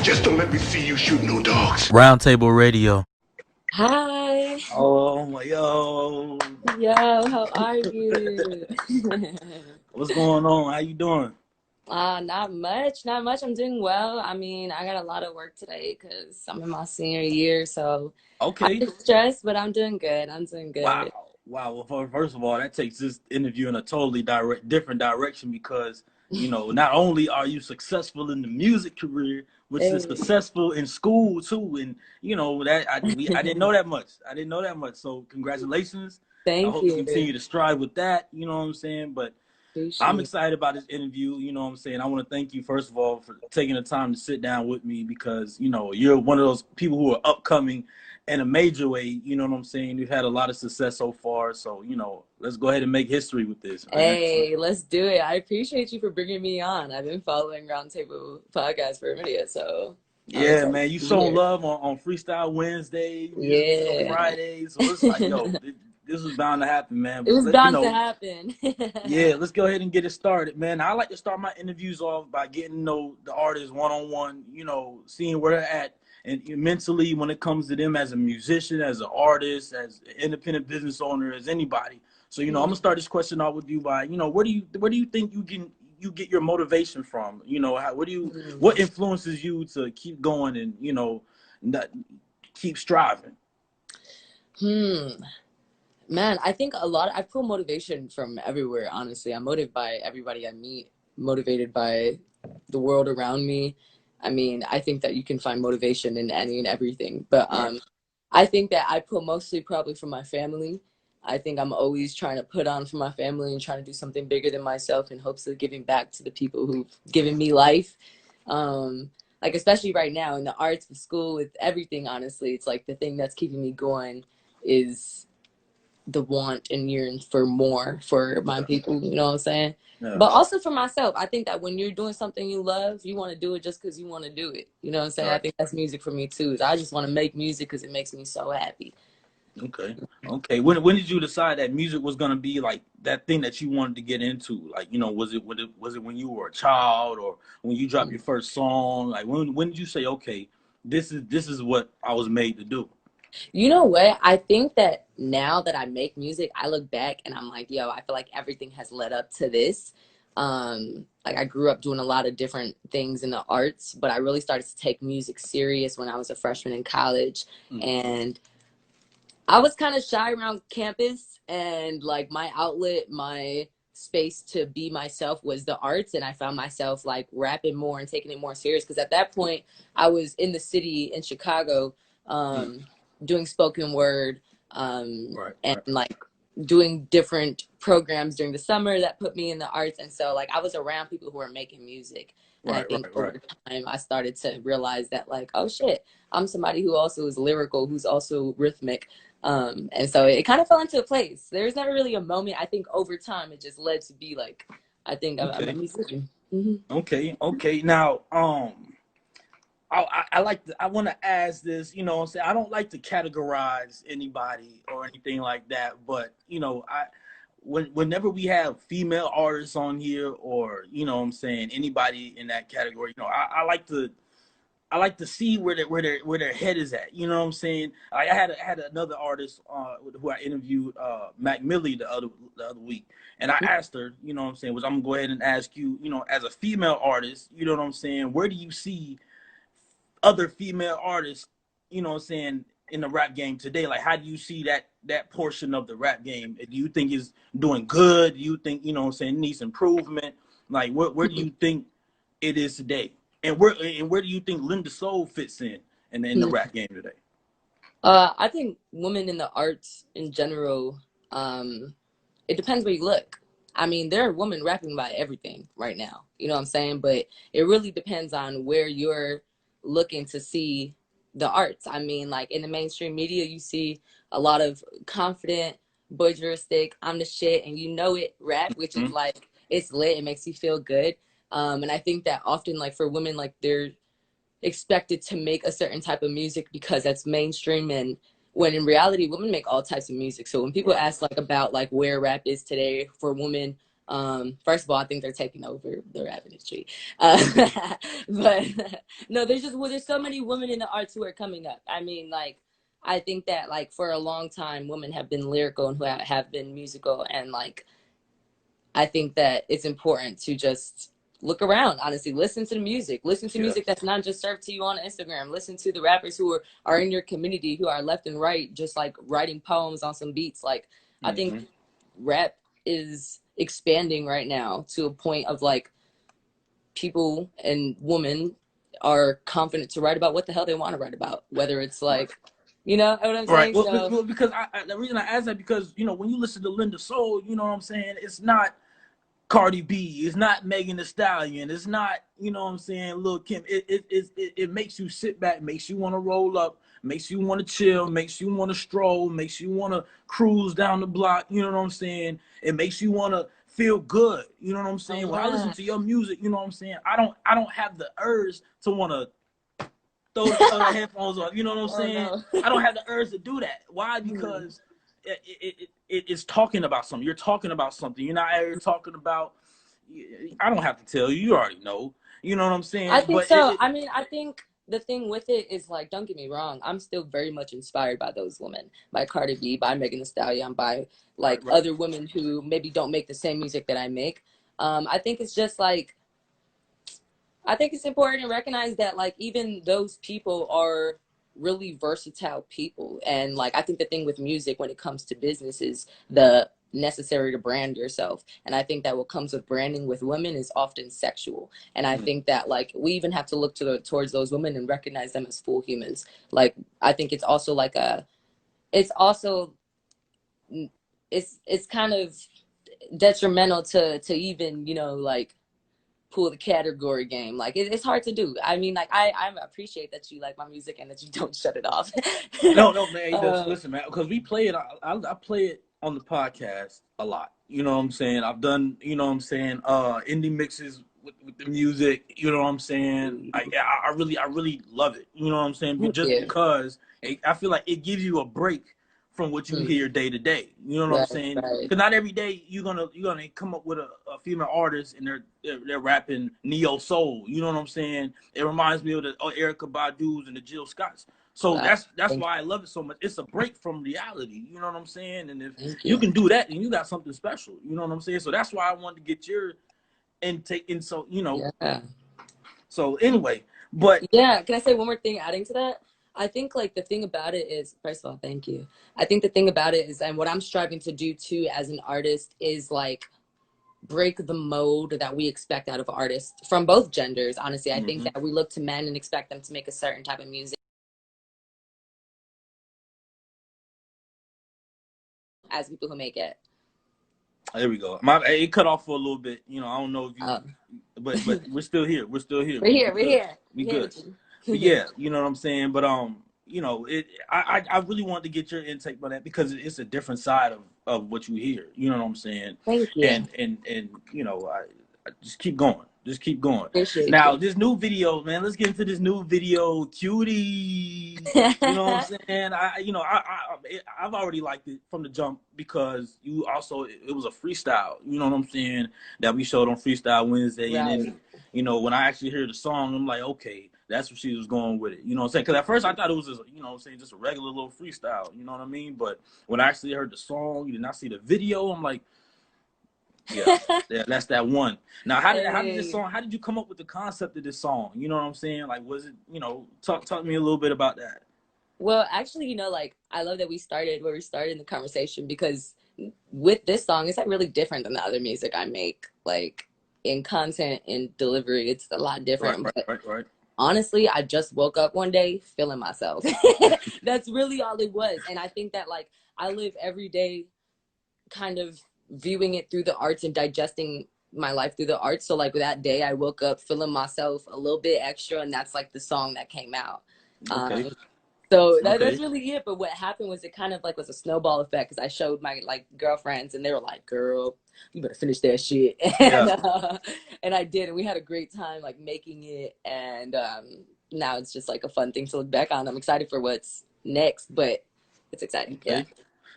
Just don't let me see you shoot no dogs. Roundtable Radio. Hi. Oh my yo. Yo, how are you? What's going on? How you doing? Not much, not much. I'm doing well. I mean, I got a lot of work today because I'm in my senior year, so I'm Okay. just stressed, but I'm doing good. I'm doing good. Wow. Wow. Well, first of all, that takes this interview in a totally different direction because, not only are you successful in the music career, which is Hey. successful in school too. And, that I didn't know that much. I didn't know that much. So congratulations. I Thank hope you you. continue to strive with that. You know what I'm saying? But I'm Appreciate it. excited about this interview. You know what I'm saying? I want to thank you, first of all, for taking the time to sit down with me because, you're one of those people who are upcoming in a major way. You know what I'm saying? You've had a lot of success so far. So, let's go ahead and make history with this, man. Hey, let's do it. I appreciate you for bringing me on. I've been following Roundtable Podcast for a minute, so I'm Yeah, excited man. You to be showing here. love on Freestyle Wednesday, Music Yeah. Friday. So it's like, yo, this was bound to happen, man. It But, was bound to happen. yeah, let's go ahead and get it started, man. I like to start my interviews off by getting to know the artist one on one, seeing where they're at and mentally when it comes to them as a musician, as an artist, as an independent business owner, as anybody. So, I'm gonna start this question off with you by, where do you think you get your motivation from? What influences you to keep going and not, keep striving? Hmm. Man, I think I pull motivation from everywhere, honestly. I'm motivated by everybody I meet, motivated by the world around me. I mean, I think that you can find motivation in any and everything. But Right. I think that I pull mostly probably from my family. I think I'm always trying to put on for my family and trying to do something bigger than myself in hopes of giving back to the people who've given me life. Um, like especially right now in the arts, with school, with everything, honestly, it's like the thing that's keeping me going is the want and yearn for more for my Yeah. people, you know what I'm saying? Yeah. But also for myself, I think that when you're doing something you love, you want to do it just because you want to do it. You know what I'm saying? I Right. think that's music for me too. Is I just want to make music because it makes me so happy. Okay. Okay. When did you decide that music was gonna be like that thing that you wanted to get into? Like, was it when you were a child or when you dropped your first song? Like when did you say, okay, this is what I was made to do? You know what? I think that now that I make music, I look back and I'm like, yo, I feel like everything has led up to this. Like I grew up doing a lot of different things in the arts, but I really started to take music serious when I was a freshman in college. Mm. And I was kind of shy around campus, and like my outlet, my space to be myself was the arts, and I found myself like rapping more and taking it more serious because at that point I was in the city in Chicago, Mm. um, doing spoken word, Right. and Right. like doing different programs during the summer that put me in the arts, and so like I was around people who were making music. And I Right. think Right. Right. over time I started to realize that like, oh shit, I'm somebody who also is lyrical, who's also rhythmic, and so it kind of fell into place. There's never really a moment. I think over time it just led to be like, I think I'm a Okay. musician. Hmm. Okay. Okay. Now, I like to, I want to ask this, what I'm saying? I don't like to categorize anybody or anything like that, but whenever we have female artists on here or, what I'm saying, anybody in that category, I like to see where their head is at. You know what I'm saying? I had another artist who I interviewed, Mac Millie, the other week, and I asked her, what I'm saying, was I'm gonna go ahead and ask you, as a female artist, you know what I'm saying, where do you see other female artists, what I'm saying, in the rap game today? Like, how do you see that portion of the rap game? Do you think is doing good? Do you think, what I'm saying, needs improvement? Like, where do you think it is today? And where do you think Linda Soul fits in the rap game today? I think women in the arts in general, it depends where you look. I mean, there are women rapping about everything right now. You know what I'm saying? But it really depends on where you're looking to see the arts. I mean, like in the mainstream media, you see a lot of confident, bourgeoistic, I'm the shit, and you know it rap, which is Hmm. like it's lit. It makes you feel good. And I think that often, like for women, like they're expected to make a certain type of music because that's mainstream, and when in reality women make all types of music. So when people Right. ask like about like where rap is today for women, First of all, I think they're taking over the rap industry. But no, there's so many women in the arts who are coming up. I mean, like, I think that like for a long time, women have been lyrical and who have been musical, and like I think that it's important to just look around, honestly. Listen to the music. Listen to music that's not just served to you on Instagram. Listen to the rappers who are in your community, who are left and right, just like writing poems on some beats. Like, I think rap is expanding right now to a point of like people and women are confident to write about what the hell they want to write about, whether it's like, you know what I'm saying? Right. Well, because the reason I ask that, because, you know, when you listen to Linda Soul, you know what I'm saying? It's not Cardi B, it's not Megan Thee Stallion, it's not, you know what I'm saying, Lil Kim. It makes you sit back, makes you want to roll up, makes you want to chill, makes you want to stroll, makes you want to cruise down the block, you know what I'm saying? It makes you want to feel good, you know what I'm saying? When I listen to your music, you know what I'm saying, I don't have the urge to want to throw the headphones on, you know what I'm saying? No. I don't have the urge to do that. Why? Because it's talking about something. You're talking about something. You're not talking about, I don't have to tell you. You already know. You know what I'm saying? I think so. I mean, I think the thing with it is, like, don't get me wrong. I'm still very much inspired by those women, by Cardi B, by Megan Thee Stallion, by like other women who maybe don't make the same music that I make. I think it's just like, I think it's important to recognize that like even those people are really versatile people. And like I think the thing with music when it comes to business is the necessary to brand yourself. And I think that what comes with branding with women is often sexual. And I think that like we even have to look towards those women and recognize them as full humans. Like I think it's also like it's kind of detrimental to even, you know, like pull the category game. Like it's hard to do. I mean, like I appreciate that you like my music and that you don't shut it off. No, man. Listen, man, because we play it. I play it on the podcast a lot. You know what I'm saying? I've done, you know what I'm saying, indie mixes with the music. You know what I'm saying? I really love it. You know what I'm saying? Just because I feel like it gives you a break from what you hear day to day. You know what I'm saying? Because not every day you're gonna come up with a female artist and they're rapping neo soul. You know what I'm saying? It reminds me of the Erykah Badu's and the Jill Scotts. So that's why I love it so much. It's a break from reality. You know what I'm saying? And if you can do that, then you got something special. You know what I'm saying? So that's why I wanted to get your intake. And so, you know. Yeah. So anyway, but yeah, can I say one more thing adding to that? I think like the thing about it is, first of all, thank you. I think the thing about it is, and what I'm striving to do too as an artist is like break the mold that we expect out of artists from both genders. Honestly, I think that we look to men and expect them to make a certain type of music as people who make it. There we go. It cut off for a little bit. You know, I don't know if you, but we're still here. We're still here. We're here. We good. But yeah, you know what I'm saying. But you know, I really wanted to get your intake on that because it's a different side of what you hear. You know what I'm saying? Thank you. And you know, I just keep going. Just keep going. Appreciate now, you. This new video, man. Let's get into this new video, Cutie. You know what I'm saying? I've already liked it from the jump because it was a freestyle. You know what I'm saying? That we showed on Freestyle Wednesday, right. And then, you know, when I actually hear the song, I'm like, okay, that's where she was going with it. You know what I'm saying? Because at first I thought it was just, you know what I'm saying, just a regular little freestyle. You know what I mean? But when I actually heard the song, you did not see the video. I'm like, yeah, that's that one. Now, how did you come up with the concept of this song? You know what I'm saying? Like, was it, you know, talk to me a little bit about that. Well, actually, you know, like, I love that we started where we started in the conversation because with this song, it's like really different than the other music I make. Like, in content and delivery, it's a lot different. Right. Honestly, I just woke up one day feeling myself. That's really all it was. And I think that, like, I live every day kind of viewing it through the arts and digesting my life through the arts. So like that day I woke up feeling myself a little bit extra, and that's like the song that came out. Okay. So that's really it. But what happened was it kind of like was a snowball effect because I showed my like girlfriends and they were like, girl, you better finish that shit. And I did, and we had a great time like making it. And now it's just like a fun thing to look back on. I'm excited for what's next, but it's exciting. Okay.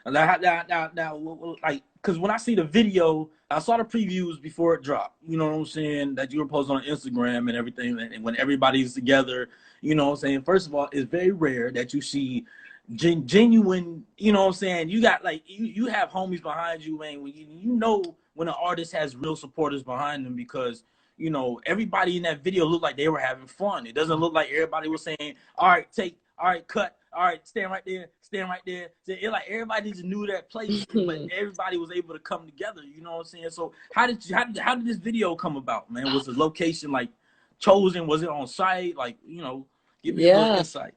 Yeah. Now, like, because when I see the video, I saw the previews before it dropped. You know what I'm saying? That you were posting on Instagram and everything, and when everybody's together, you know what I'm saying? First of all, it's very rare that you see genuine, you know what I'm saying? You got like you have homies behind you, man. When you know when an artist has real supporters behind them, because you know everybody in that video looked like they were having fun. It doesn't look like everybody was saying, "All right, take, all right, cut, all right, stand right there, stand right there." So it like everybody just knew that place, but everybody was able to come together. You know what I'm saying? So how did this video come about, man? Was the location like chosen? Was it on site? Like, you know, give me a little insight.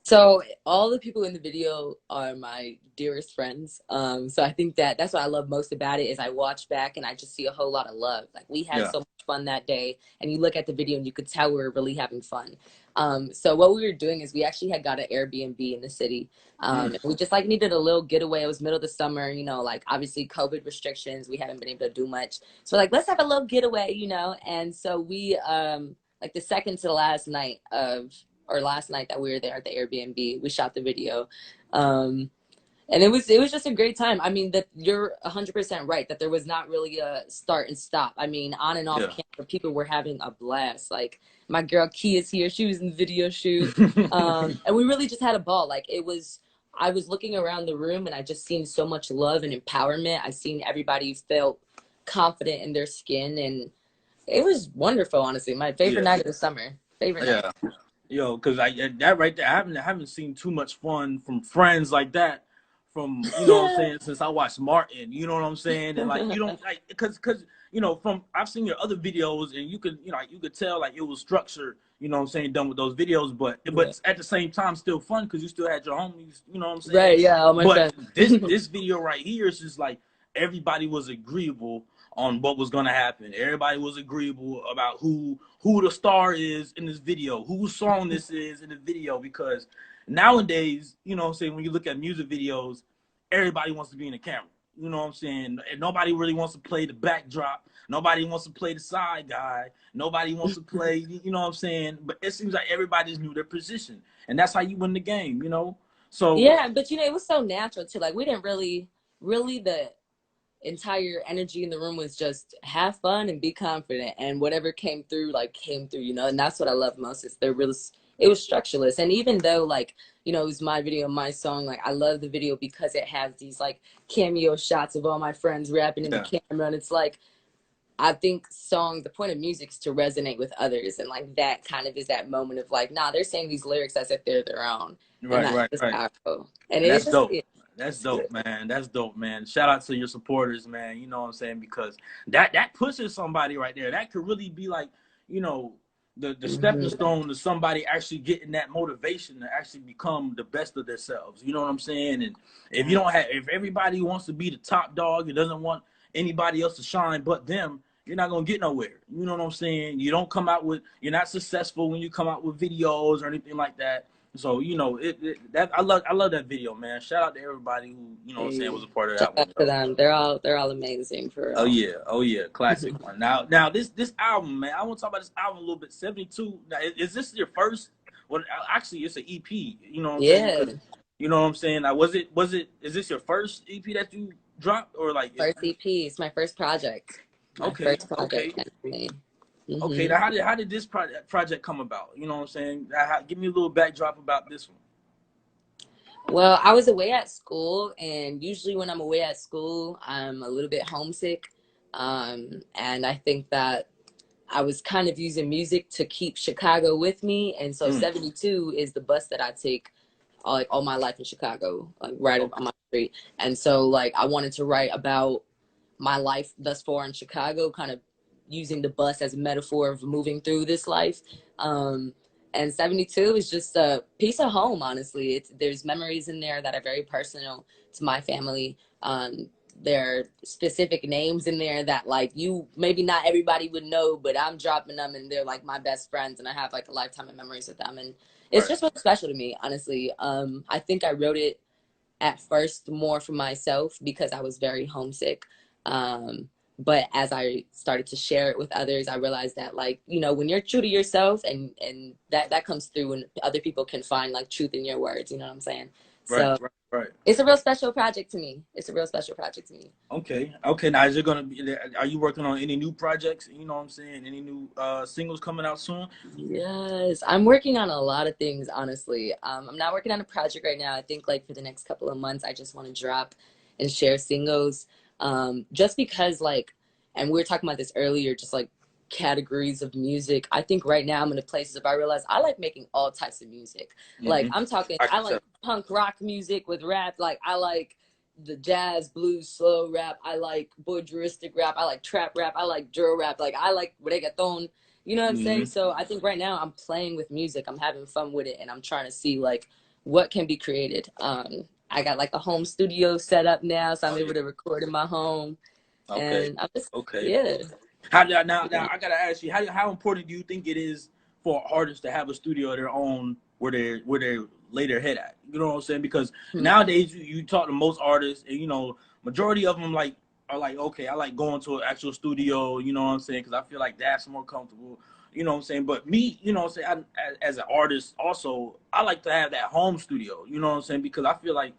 So all the people in the video are my dearest friends. So I think that's what I love most about it is I watch back and I just see a whole lot of love. Like we had so much fun that day, and you look at the video and you could tell we were really having fun. So what we were doing is we actually had got an Airbnb in the city. And we just like needed a little getaway. It was middle of the summer, you know, like obviously COVID restrictions. We haven't been able to do much. So like, let's have a little getaway, you know? And so we, like the second to the last night last night that we were there at the Airbnb, we shot the video. And it was just a great time. I mean, that you're 100% right that there was not really a start and stop. I mean, on and off camera, people were having a blast. Like my girl Key is here. She was in the video shoot. And we really just had a ball. Like I was looking around the room and I just seen so much love and empowerment. I seen everybody felt confident in their skin, and it was wonderful, honestly. My favorite night of the summer. Favorite night. Yo, because that right there, I haven't seen too much fun from friends like that, from, you know what I'm saying, since I watched Martin. You know what I'm saying? And like you don't like because you know, from I've seen your other videos and you could tell like it was structured, you know what I'm saying, done with those videos, but at the same time still fun because you still had your homies, you know what I'm saying? Right, yeah. All my friends. this video right here is just like everybody was agreeable on what was gonna happen. Everybody was agreeable about who the star is in this video, whose song this is in the video, because nowadays, you know what I'm saying, when you look at music videos, everybody wants to be in the camera. You know what I'm saying? And nobody really wants to play the backdrop. Nobody wants to play the side guy. Nobody wants to play, you know what I'm saying? But it seems like everybody just knew their position. And that's how you win the game, you know? So yeah, but you know, it was so natural too. Like we didn't really the entire energy in the room was just have fun and be confident, and whatever came through, you know. And that's what I love most is it was structureless. And even though, like, you know, it was my video, my song, like I love the video because it has these like cameo shots of all my friends rapping in the camera, and it's like I think the point of music is to resonate with others, and like that kind of is that moment of like, nah, they're saying these lyrics as if they're their own. Right. Powerful. And that's dope. That's dope, man. That's dope, man. Shout out to your supporters, man. You know what I'm saying? Because that pushes somebody right there. That could really be like, you know, the stepping stone to somebody actually getting that motivation to actually become the best of themselves. You know what I'm saying? And if everybody wants to be the top dog and doesn't want anybody else to shine but them, you're not gonna get nowhere. You know what I'm saying? You're not successful when you come out with videos or anything like that. So, you know, I love that video, man. Shout out to everybody who, you know what I'm saying, was a part of that one. Shout out to them. They're all amazing for real. Oh yeah. Classic one. Now this album, man, I want to talk about this album a little bit. 72. Now, is this your first? Well, actually it's an EP, you know what I'm saying? You know what I'm saying? Now, is this your first EP that you dropped, or like first EP? It's my first project. First project. Okay, now how did this project come about? You know what I'm saying? Give me a little backdrop about this one. Well, I was away at school, and usually when I'm away at school, I'm a little bit homesick. And I think that I was kind of using music to keep Chicago with me. And so 72 is the bus that I take like all my life in Chicago, like right on my street. And so like I wanted to write about my life thus far in Chicago, kind of using the bus as a metaphor of moving through this life. And 72 is just a piece of home, honestly. There's memories in there that are very personal to my family. There are specific names in there that like maybe not everybody would know, but I'm dropping them and they're like my best friends, and I have like a lifetime of memories with them. And it's just really special to me, honestly. I think I wrote it at first more for myself because I was very homesick. But as I started to share it with others, I realized that, like, you know, when you're true to yourself and that comes through when other people can find like truth in your words, you know what I'm saying? Right, So right, right. it's a real special project to me. It's a real special project to me. Okay, okay. Now, is it gonna be? Are you working on any new projects? You know what I'm saying? Any new singles coming out soon? Yes, I'm working on a lot of things, honestly. I'm not working on a project right now. I think like for the next couple of months, I just want to drop and share singles. Just because like, and we were talking about this earlier, just like categories of music. I think right now I'm in a place if I realize I like making all types of music. Like I'm talking, I I can tell. like punk rock music with rap. Like I like the jazz, blues, slow rap. I like bourgeoistic rap. I like trap rap. I like drill rap. Like I like reggaeton. You know what I'm saying? So I think right now I'm playing with music. I'm having fun with it, and I'm trying to see like what can be created. I got like a home studio set up now, so I'm Oh able yeah. to record in my home, Okay. and I'm just Okay. yeah. How now I gotta ask you how important do you think it is for artists to have a studio of their own where they lay their head at? You know what I'm saying? Because Hmm. nowadays you talk to most artists and you know majority of them like are like okay I like going to an actual studio. You know what I'm saying? Because I feel like that's more comfortable. You know what I'm saying? But me, you know what I'm saying? As an artist, also I like to have that home studio. You know what I'm saying? Because I feel like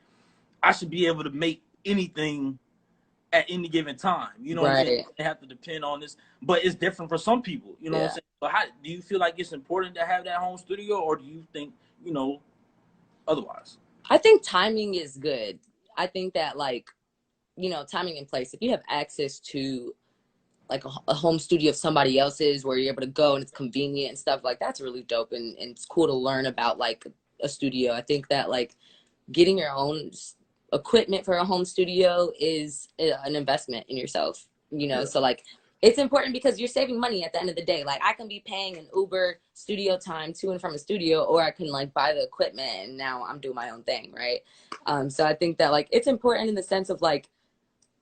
I should be able to make anything at any given time. You know what I'm saying? Right. They have to depend on this, but it's different for some people. You know what I'm Yeah. saying? So how do you feel like it's important to have that home studio, or do you think you know otherwise? I think timing is good. I think that like, timing in place. If you have access to like a home studio of somebody else's where you're able to go and it's convenient and stuff like that's really dope and it's cool to learn about like a studio. I think that like getting your own equipment for a home studio is an investment in yourself, Yeah. so like it's important because you're saving money at the end of the day. Like I can be paying an Uber studio time to and from a studio, or I can like buy the equipment and now I'm doing my own thing, right? So I think that like it's important in the sense of like,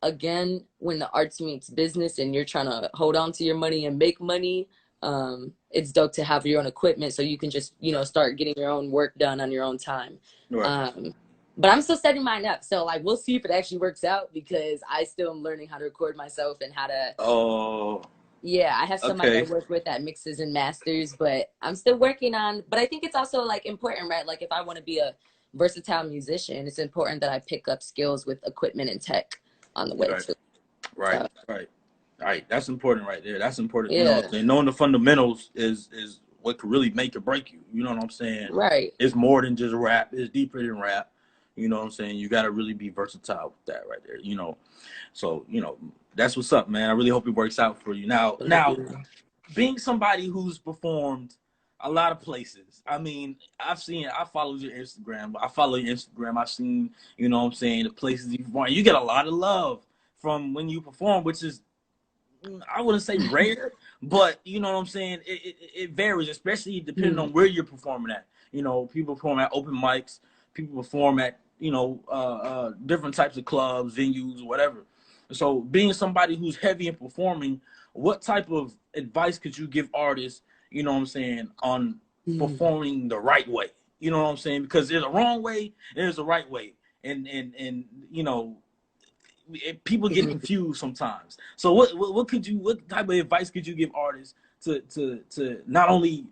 again, when the arts meets business and you're trying to hold on to your money and make money, it's dope to have your own equipment so you can just, start getting your own work done on your own time. Right. But I'm still setting mine up. So like, we'll see if it actually works out because I still am learning how to record myself and how to, Oh. yeah, I have somebody Okay. I work with that mixes and masters, but I'm still working on, but I think it's also like important, right? Like if I want to be a versatile musician, it's important that I pick up skills with equipment and tech on the way Right. too. Right. So, Right. Right. That's important right there. That's important. You know, yeah, knowing the fundamentals is what could really make or break you. You know what I'm saying? right. It's more than just rap. It's deeper than rap. You know what I'm saying? You got to really be versatile with that right there. You know, so you know that's what's up, man. I really hope it works out for you. Now, being somebody who's performed a lot of places. I mean, I follow your Instagram. I follow your Instagram. I've seen, you know what I'm saying, the places you perform. You get a lot of love from when you perform, which is, I wouldn't say rare, but you know what I'm saying? It varies, especially depending on where you're performing at. You know, people perform at open mics, people perform at, you know, different types of clubs, venues, whatever. So being somebody who's heavy in performing, what type of advice could you give artists, you know what I'm saying, on performing the right way? You know what I'm saying? Because there's a wrong way, and there's a right way. And you know, people get confused sometimes. So what type of advice could you give artists to not only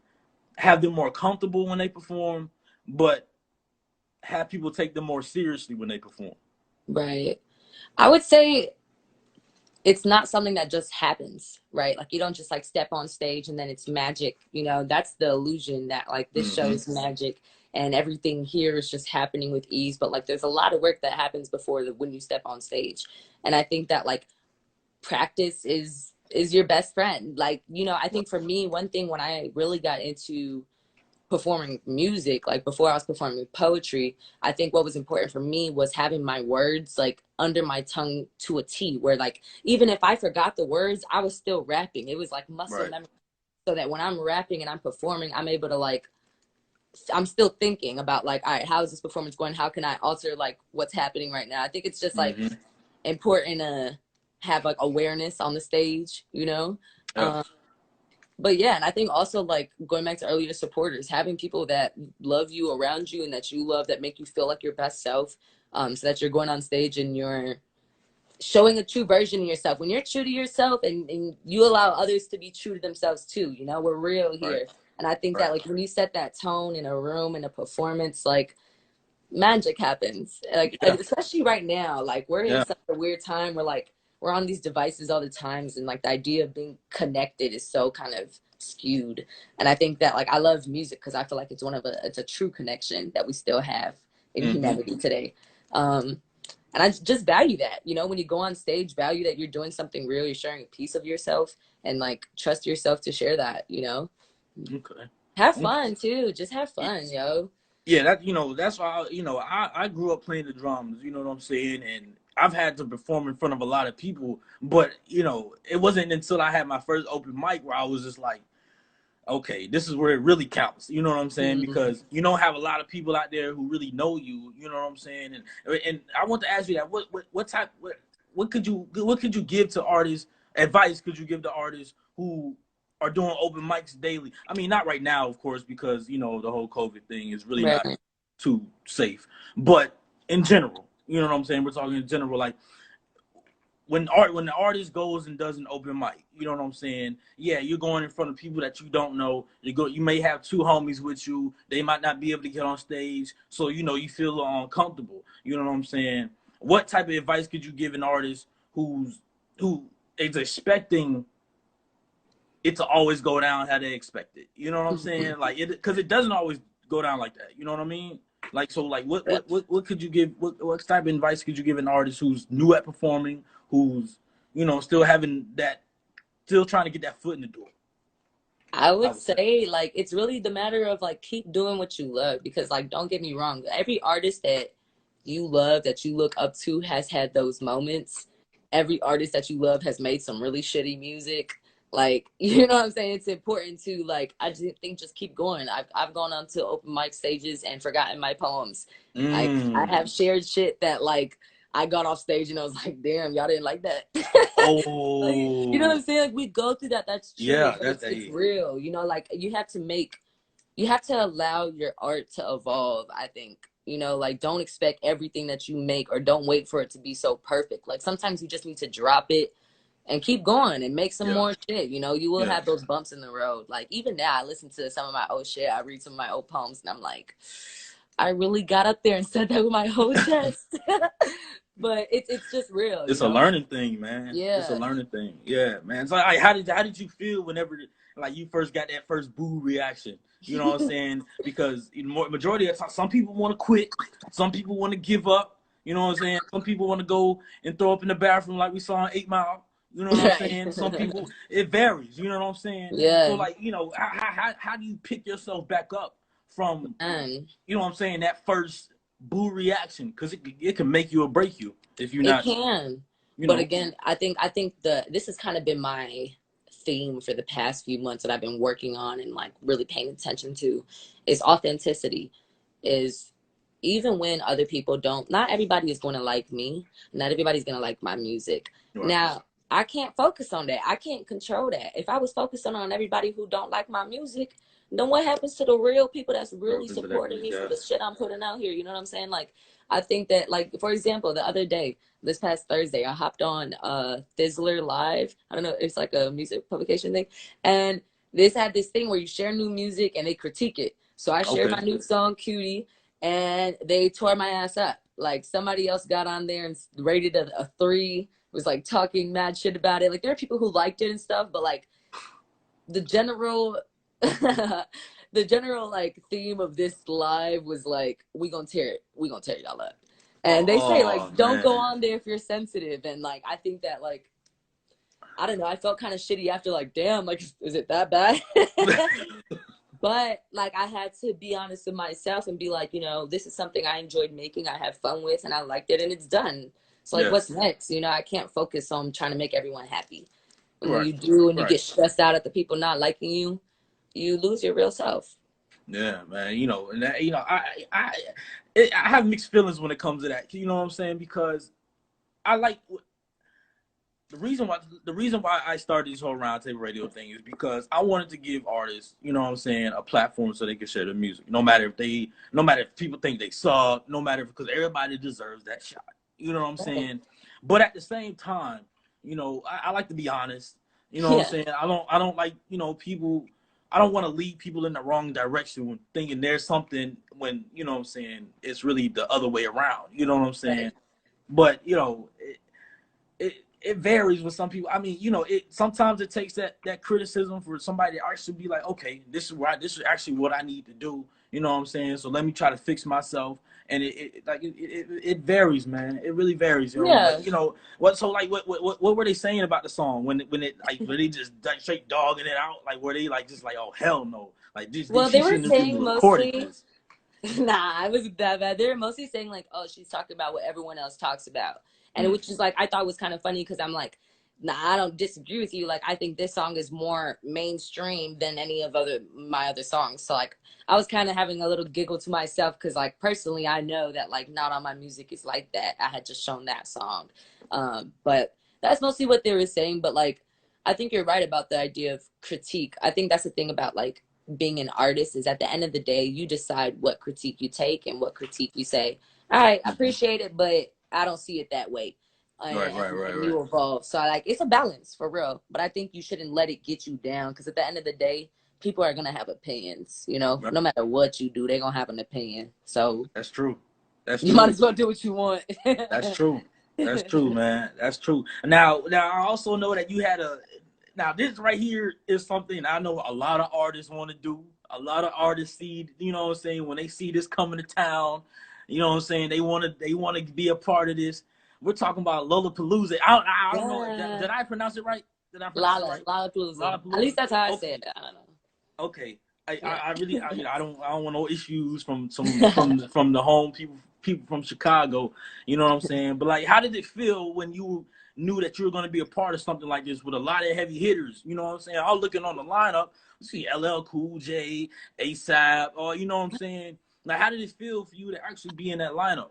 have them more comfortable when they perform, but have people take them more seriously when they perform? Right. I would say it's not something that just happens, right? Like you don't just like step on stage and then it's magic. That's the illusion that like this show Mm-hmm. is magic and everything here is just happening with ease. But like there's a lot of work that happens before when you step on stage. And I think that like practice is your best friend. Like, I think for me, one thing when I really got into performing music, like before I was performing poetry, I think what was important for me was having my words like under my tongue to a T, where like even if I forgot the words, I was still rapping. It was like muscle Right. memory, so that when I'm rapping and I'm performing, I'm able to like, I'm still thinking about like, all right, how is this performance going? How can I alter like what's happening right now? I think it's just like Mm-hmm. important to have like awareness on the stage, Yeah. But yeah, and I think also like going back to earlier, supporters, having people that love you around you and that you love, that make you feel like your best self, so that you're going on stage and you're showing a true version of yourself. When you're true to yourself and you allow others to be true to themselves too, we're real Right. here. And I think Right. that like when you set that tone in a room, in a performance, like magic happens. Like, Yeah. especially right now, like we're in Yeah. such a weird time where like we're on these devices all the times, and like the idea of being connected is so kind of skewed. And I think that like I love music because I feel like it's a true connection that we still have in Mm-hmm. humanity today. And I just value that, you know, when you go on stage, value that you're doing something real, you're sharing a piece of yourself, and like trust yourself to share that, you know. Okay. Have Okay. fun too. Just have fun, yo. Yeah, that that's why I grew up playing the drums, you know what I'm saying, and I've had to perform in front of a lot of people, but it wasn't until I had my first open mic where I was just like, okay, this is where it really counts, you know what I'm saying, Mhm. because you don't have a lot of people out there who really know you, you know what I'm saying, and I want to ask you that what could you give to artists, advice could you give to artists who are doing open mics daily? I mean, not right now, of course, because the whole COVID thing is really not Right. too safe. But in general, you know what I'm saying? We're talking in general, like when the artist goes and does an open mic, you know what I'm saying? Yeah, you're going in front of people that you don't know. You may have two homies with you. They might not be able to get on stage, so you feel uncomfortable. You know what I'm saying? What type of advice could you give an artist who is expecting it to always go down how they expect it? You know what I'm saying? Like because it doesn't always go down like that. You know what I mean? Like so, like Yep. what could you give? What type of advice could you give an artist who's new at performing, who's still having that, still trying to get that foot in the door? I I would would say. say like it's really the matter of like keep doing what you love, because like don't get me wrong, every artist that you love, that you look up to, has had those moments. Every artist that you love has made some really shitty music. Like, you know what I'm saying? It's important to like I just think just keep going. I've gone on to open mic stages and forgotten my poems. Like I Mm. have shared shit that like I got off stage and I was like, damn, y'all didn't like that. Like, you know what Oh, I'm saying? Like we go through that. That's true, yeah, but that's it's a real. You know, like you have to allow your art to evolve. I think, you know, like don't expect everything that you make, or don't wait for it to be so perfect. Like sometimes you just need to drop it and keep going and make some yeah, more shit. You know, you will yeah. have those bumps in the road. Like even now, I listen to some of my old shit. I read some of my old poems, and I'm like, I really got up there and said that with my whole chest. But it's just real, you It's a know. learning thing, man. It's a Yeah. learning thing. Yeah, man. So, like, how did you feel whenever like you first got that first boo reaction? You know what I'm saying? Because majority of the time, some people want to quit, some people want to give up. You know what I'm saying? Some people want to go and throw up in the bathroom, like we saw in 8 Mile. You know what I'm Right. saying? Some people, it varies. You know what I'm saying? So, Yeah. like, how do you pick yourself back up from, And what I'm saying, that first boo reaction? Because it can make you or break you if you're it not, can. you But know. again, I think this has kind of been my theme for the past few months that I've been working on and like really paying attention to is authenticity. Is even when other people don't, not everybody is going to like me, not everybody's going to like my music. Right. Now, I can't focus on that. I can't control that. If I was focusing on everybody who don't like my music, then what happens to the real people that's Real really people that supporting really me for got. the shit I'm putting out here? You know what I'm saying? Like, I think that, like, for example, the other day, this past Thursday, I hopped on Thizzler Live. I don't know, it's like a music publication thing. And this had this thing where you share new music and they critique it. So I shared Okay. my new song, Cutie, and they tore my ass up. Like somebody else got on there and rated a 3, was like talking mad shit about it. Like there are people who liked it and stuff, but like the general the general like theme of this live was like we gonna tear y'all up. And they say Oh like don't go man. on there if you're sensitive, and like I think that like I don't know, I felt kind of shitty after, like damn, like is it that bad? But like I had to be honest with myself and be like, you know, this is something I enjoyed making, I had fun with, and I liked it, and it's done. So like Yeah. what's next? You know, I can't focus on trying to make everyone happy. And when Right. you do and you Right. get stressed out at the people not liking you, you lose your real self. Yeah, man. And that, I have mixed feelings when it comes to that. You know what I'm saying? Because I like the reason why I started this whole roundtable radio thing is because I wanted to give artists, you know what I'm saying, a platform so they can share their music. No matter if people think they suck, no matter, because everybody deserves that shot. You know what I'm Right. saying? But at the same time, I like to be honest. You know what I'm Yeah. saying? I don't like, people. I don't want to lead people in the wrong direction when thinking there's something when you know what I'm saying, it's really the other way around. You know what I'm saying? Right. But you know, it varies with some people. I mean, you know, sometimes it takes that criticism for somebody to actually be like, okay, this is actually what I need to do. You know what I'm saying? So let me try to fix myself. And it varies, man. It really varies, yo. Yeah. But you know what? So like, what were they saying about the song when were they just straight dogging it out? Like were they like just like, oh hell no, like this Well, she they were shouldn't have even saying recorded mostly, this. nah, it wasn't that bad. They were mostly saying like, oh, she's talking about what everyone else talks about. And Mm. which is like, I thought was kind of funny because I'm like, nah, I don't disagree with you. Like, I think this song is more mainstream than any of my other songs. So like, I was kind of having a little giggle to myself because like personally, I know that like not all my music is like that. I had just shown that song. But that's mostly what they were saying. But like, I think you're right about the idea of critique. I think that's the thing about like being an artist is at the end of the day, you decide what critique you take and what critique you say, all right, I appreciate it, but I don't see it that way. And you evolve. So like, it's a balance for real. But I think you shouldn't let it get you down because at the end of the day, people are going to have opinions, you know, Right. no matter what you do, they're going to have an opinion. So That's true. That's you true. might as well do what you want. That's true. That's true, man. That's true. Now I also know that you had now this right here is something I know a lot of artists want to do. A lot of artists see, you know what I'm saying, when they see this coming to town, you know what I'm saying, they want to be a part of this. We're talking about Lollapalooza. I don't know. Yeah. Did I pronounce it right? Did I pronounce it right? Lollapalooza. At Lollapalooza. least that's how I Okay. said it. I don't know. Okay. Yeah. I really you know I don't want no issues from the home people from Chicago, you know what I'm saying? But like how did it feel when you knew that you were going to be a part of something like this with a lot of heavy hitters, you know what I'm saying? I was looking on the lineup, you see LL Cool J, ASAP, or you know what I'm saying? Like how did it feel for you to actually be in that lineup?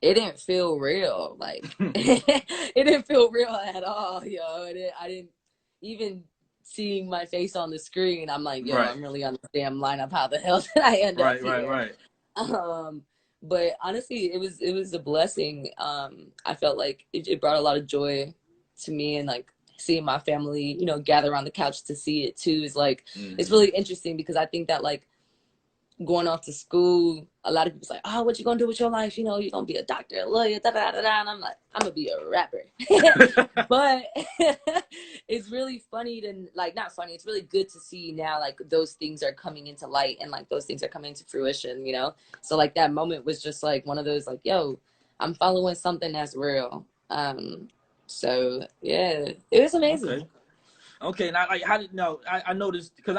It didn't feel real. Like it didn't feel real at all, yo. I didn't even seeing my face on the screen. I'm like, yo, Right. I'm really on the damn lineup. How the hell did I end up here? Right. But honestly, it was a blessing. I felt like it brought a lot of joy to me, and like seeing my family, you know, gather around the couch to see it too is like it's really interesting because I think that like going off to school, a lot of people's like, oh, what you gonna do with your life? You know, you're gonna be a doctor, a lawyer, da da da da. And I'm like, I'm gonna be a rapper. But it's really funny to like, not funny. It's really good to see now like those things are coming into light and like those things are coming to fruition. You know, so like that moment was just like one of those like, yo, I'm following something that's real. So yeah, it was amazing. Okay. Now, like, how did no? I noticed because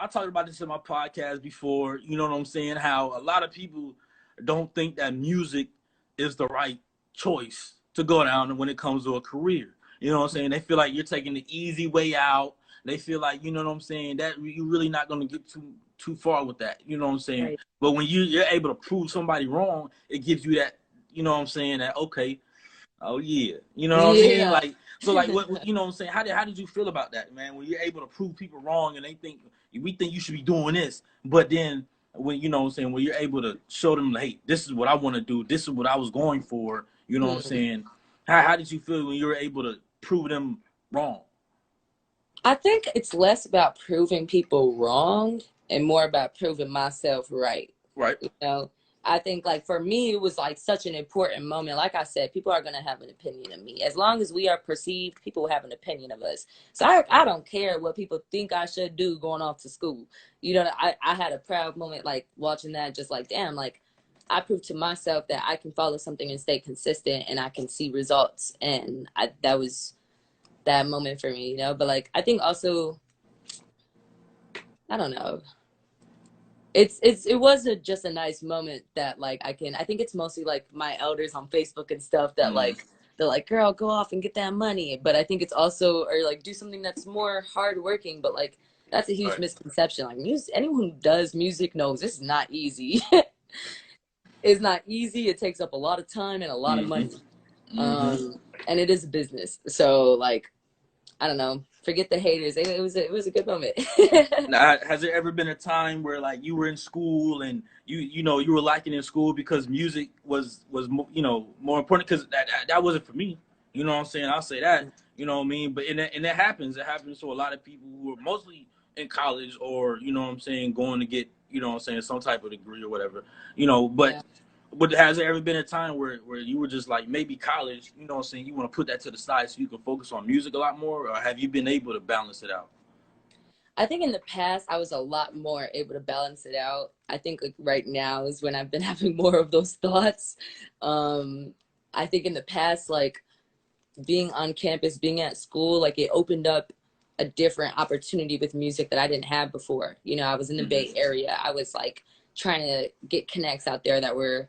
I talked about this in my podcast before. You know what I'm saying? How a lot of people don't think that music is the right choice to go down when it comes to a career. You know what I'm saying? They feel like you're taking the easy way out. They feel like, you know what I'm saying, that you're really not going to get too far with that. You know what I'm saying? Right. But when you're able to prove somebody wrong, it gives you that. You know what I'm saying? That okay. Oh yeah, you know what I'm saying? Yeah. Like, so like, what you know what I'm saying? How did you feel about that, man? When you're able to prove people wrong and we think you should be doing this, but then when you know what I'm saying, when you're able to show them, hey, this is what I want to do, this is what I was going for, you know what I'm saying? How did you feel when you were able to prove them wrong? I think it's less about proving people wrong and more about proving myself right. Right. You know, I think like for me, it was like such an important moment. Like I said, people are going to have an opinion of me. As long as we are perceived, people will have an opinion of us. So I don't care what people think I should do going off to school. You know, I had a proud moment like watching that, just like, damn, like I proved to myself that I can follow something and stay consistent and I can see results. And that was that moment for me, you know. But like I think also, I don't know, it was just a nice moment that like I think it's mostly like my elders on Facebook and stuff that like they're like, girl, go off and get that money. But I think it's also, or like do something that's more hardworking. But like that's a huge misconception. Like music, anyone who does music knows this is not easy. It's not easy. It takes up a lot of time and a lot of money. And it is a business. So like, I don't know. Forget the haters. It was a good moment. Now, has there ever been a time where like you were in school and you know you were liking in school because music was you know more important? Because that wasn't for me. You know what I'm saying? I'll say that. You know what I mean? But and that happens. It happens to a lot of people who are mostly in college or you know what I'm saying going to get you know what I'm saying, some type of degree or whatever, you know, but has there ever been a time where you were just like, maybe college, you know what I'm saying, you want to put that to the side so you can focus on music a lot more, or have you been able to balance it out? I think in the past I was a lot more able to balance it out. I think like right now is when I've been having more of those thoughts. I think in the past, like being on campus, being at school, like it opened up a different opportunity with music that I didn't have before. You know, I was in the Bay Area. I was like trying to get connects out there that were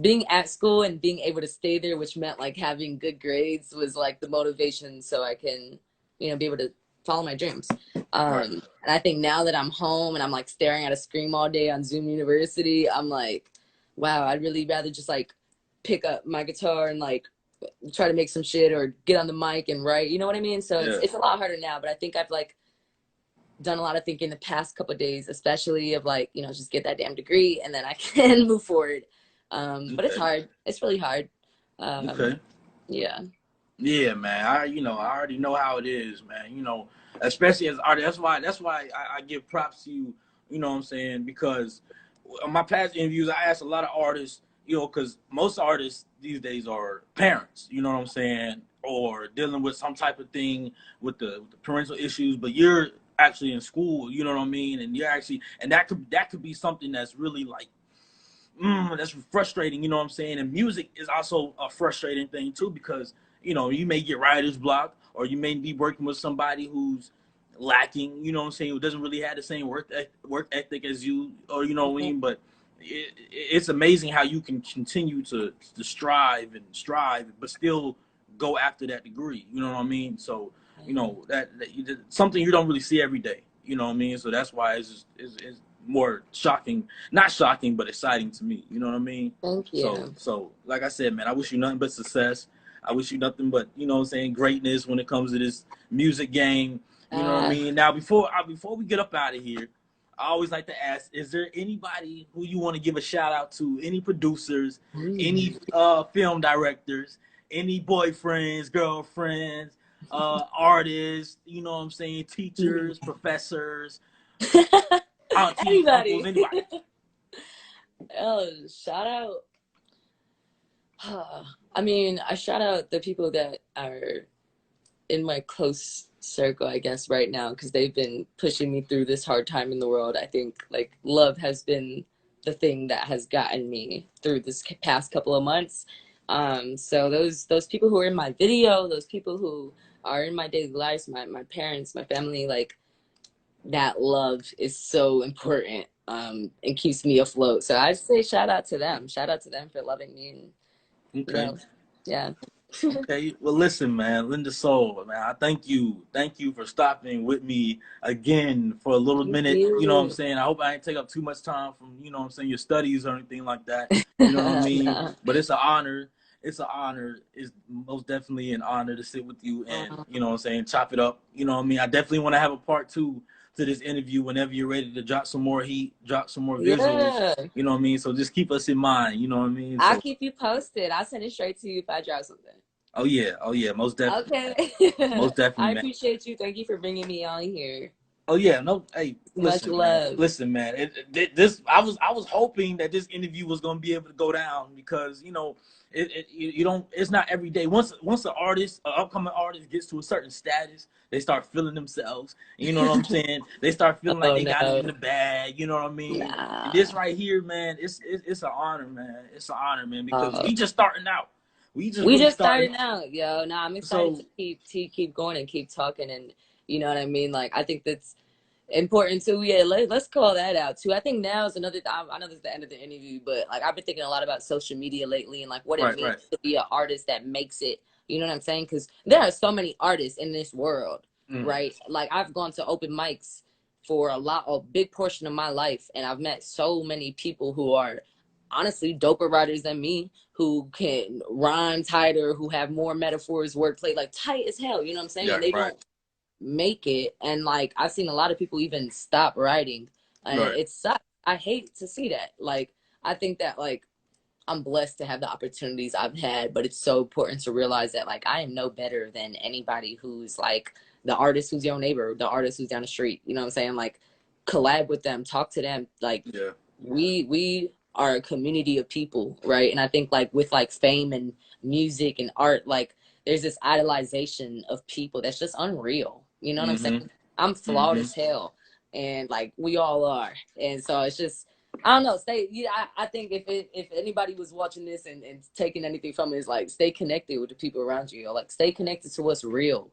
being at school, and being able to stay there, which meant like having good grades, was like the motivation so I can, you know, be able to follow my dreams. And I think now that I'm home and I'm like staring at a screen all day on Zoom University, I'm like, wow, I'd really rather just like pick up my guitar and like try to make some shit or get on the mic and write, you know what I mean? So it's a lot harder now, but I think I've like done a lot of thinking the past couple of days, especially of like, you know, just get that damn degree and then I can move forward. But it's hard. It's really hard. Yeah. Yeah, man. I already know how it is, man. You know, especially as an artist. That's why I give props to you. You know what I'm saying? Because on my past interviews, I asked a lot of artists. You know, because most artists these days are parents. You know what I'm saying? Or dealing with some type of thing with the parental issues. But you're actually in school. You know what I mean? And you're actually, and that could be something that's really like, that's frustrating, you know what I'm saying? And music is also a frustrating thing too, because, you know, you may get writer's block, or you may be working with somebody who's lacking, you know what I'm saying, who doesn't really have the same work ethic as you, or, you know what I mean? But it's amazing how you can continue to strive, but still go after that degree, you know what I mean? So, you know, that something you don't really see every day, you know what I mean? So that's why it's more shocking, not shocking, but exciting to me. You know what I mean? Thank you. So like I said, man, I wish you nothing but success. I wish you nothing but, you know what I'm saying, greatness when it comes to this music game. You know what I mean? Now, before we get up out of here, I always like to ask, is there anybody who you want to give a shout out to? Any producers, any film directors, any boyfriends, girlfriends, artists, you know what I'm saying, teachers, professors, aunties, Anybody. uncles, anybody. Oh, shout out. I mean, I shout out the people that are in my close circle, I guess, right now, because they've been pushing me through this hard time in the world. I think like love has been the thing that has gotten me through this past couple of months. So those people who are in my video, those people who are in my daily lives, my parents, my family, like that love is so important, and keeps me afloat. So I'd say shout out to them. Shout out to them for loving me. And, Okay. you know, yeah. Okay. Well, listen, man, Linda Soul, man, I thank you. Thank you for stopping with me again for a little minute. You know what I'm saying? I hope I ain't take up too much time from, you know what I'm saying, your studies or anything like that. You know what I mean? No. But it's an honor. It's an honor. It's most definitely an honor to sit with you and, you know what I'm saying, chop it up. You know what I mean? I definitely want to have a part 2 to this interview whenever you're ready to drop some more heat, drop some more visuals. Yeah. You know what I mean? So just keep us in mind. You know what I mean? I'll So, keep you posted. I'll send it straight to you if I drop something. oh yeah, most definitely. Okay. Most definitely, I man. appreciate you. Thank you for bringing me on here. Oh yeah, no, hey, Much listen, love. man. Listen, man. This I was hoping that this interview was gonna be able to go down, because you know, you don't. It's not every day. Once an artist, an upcoming artist, gets to a certain status, they start feeling themselves. You know what I'm saying? They start feeling like they got it in the bag. You know what I mean? Nah. This right here, man. It's an honor, man. It's an honor, man, because we just starting out. We just starting out, yo. Nah, I'm excited to keep going and keep talking, and you know what I mean. Like I think that's important too. Yeah, let's call that out too. I think now is another. I know this is the end of the interview, but like I've been thinking a lot about social media lately and like what it means to be an artist that makes it. You know what I'm saying? Because there are so many artists in this world, right? Like I've gone to open mics for a big portion of my life, and I've met so many people who are honestly doper writers than me, who can rhyme tighter, who have more metaphors, wordplay, like tight as hell. You know what I'm saying? Yeah, and they don't make it. And like I've seen a lot of people even stop writing, and it sucks. I hate to see that. Like I think that like I'm blessed to have the opportunities I've had, but it's so important to realize that like I am no better than anybody who's like the artist who's your neighbor, the artist who's down the street. You know what I'm saying? Like collab with them, talk to them. Like, we are a community of people, right? And I think like with like fame and music and art, like there's this idolization of people that's just unreal. You know what I'm saying? I'm flawed as hell, and like we all are. And so it's just, I don't know. I think if anybody was watching this and taking anything from it, is like stay connected with the people around you. Like stay connected to what's real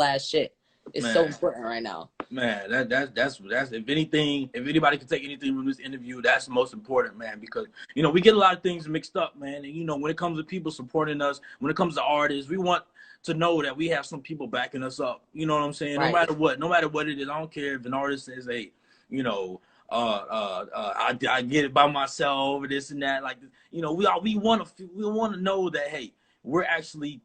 ass shit. It's so important right now. Man, that's if anything, if anybody can take anything from this interview, that's the most important, man, because you know we get a lot of things mixed up, man. And you know when it comes to people supporting us, when it comes to artists, we want to know that we have some people backing us up. You know what I'm saying? Right. No matter what it is, I don't care if an artist says, hey, you know, I get it by myself or this and that. Like, you know, we want to know that, hey, we're actually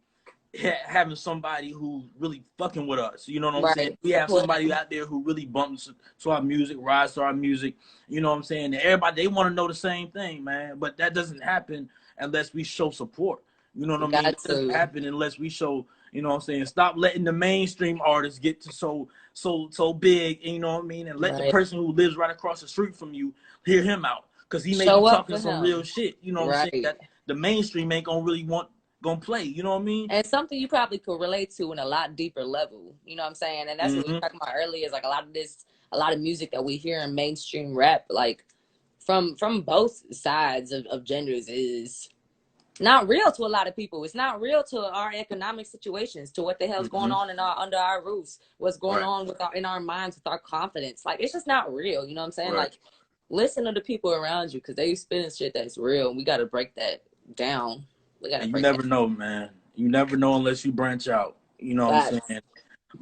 having somebody who really fucking with us. You know what I'm saying? We have somebody out there who really bumps to our music, rides to our music. You know what I'm saying? And everybody, they want to know the same thing, man. But that doesn't happen unless we show support. You know what I mean? It doesn't happen unless we show, you know what I'm saying? Stop letting the mainstream artists get to so big, you know what I mean? And let the person who lives right across the street from you hear him out. Because he may be talking some real shit. You know what I'm saying? That the mainstream ain't gonna really gonna play, you know what I mean? And something you probably could relate to in a lot deeper level, you know what I'm saying? And that's what we were talking about earlier, is like a lot of music that we hear in mainstream rap, like from both sides of genders, is not real to a lot of people. It's not real to our economic situations, to what the hell's going on under our roofs, what's going on in our minds with our confidence. Like, it's just not real, you know what I'm saying? Like, listen to the people around you, because they spinning shit that's real, and we got to break that down. You never know, man. You never know unless you branch out. You know what I'm saying?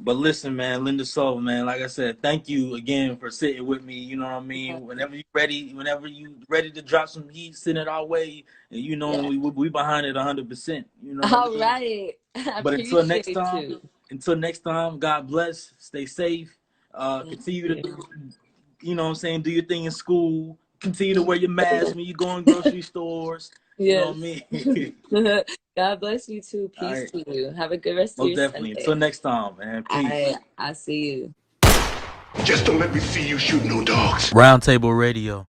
But listen, man, Linda Soul, man, like I said, thank you again for sitting with me. You know what I mean? Whenever you ready to drop some heat, send it our way. And you know, we behind it 100%. You know all right. But until next time, God bless. Stay safe. Continue to, you know what I'm saying, do your thing in school. Continue to wear your mask when you go in grocery stores. You know what I mean? God bless you too. Peace to you. Have a good rest of your definitely. Sunday. Until next time, man. Peace. I see you. Just don't let me see you shoot no dogs. Roundtable Radio.